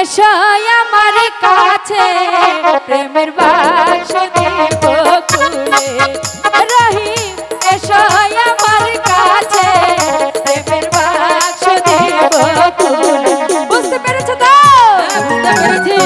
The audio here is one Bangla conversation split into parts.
এসো আমার কাছে প্রেমের বাক্স দেব খুলে রহিম এসো আমার কাছে প্রেমের বাক্স দেব খুলে বুঝতে পেরেছো তো? বুঝতে পেরেছি।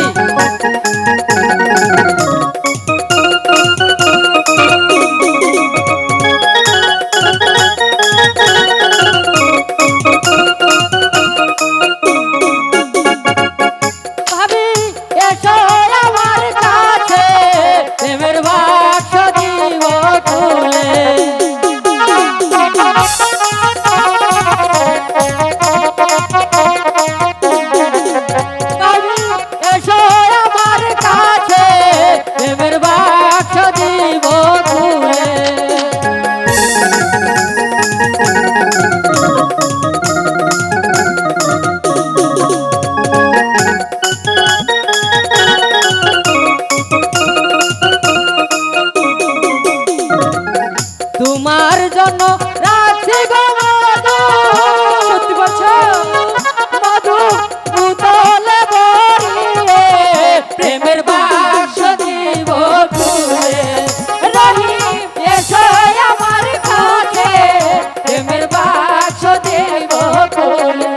তোমার জন্য রাখছি গো মধু, সত্যি বলছো মধু উতলে ভরিয়ে প্রেমের বাক্স দিব খুলে রহিম এসো আমার কাছে প্রেমের বাক্স দিব খুলে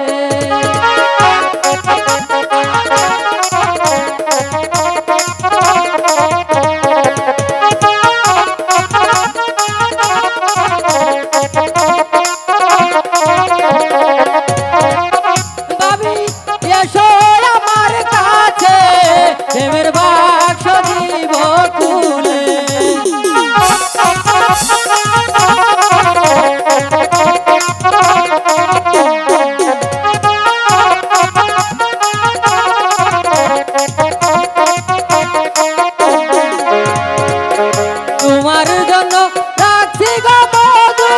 প্রেমের বাক্স দিব খুলে তোমার জন্য রাখছি গো মধু,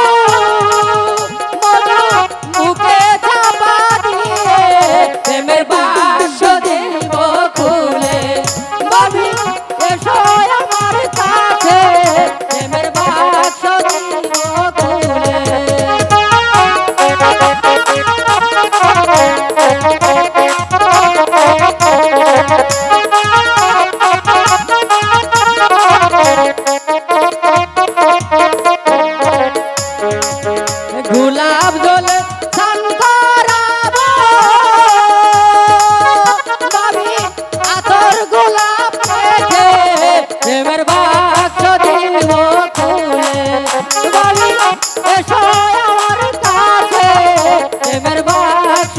মধু মুখে চাপা দিয়ে প্রেমের বাক্স দিব খুলে বাবি এসো আমার কাছে প্রেমের বাক্স দিব খুলে গোলাপ জলে স্নান করাবো বাবি আতর গোলাপ রেখে প্রেমের বাক্স দিব খুলে বাবি এসো আমার কাছে প্রেমের বাক্স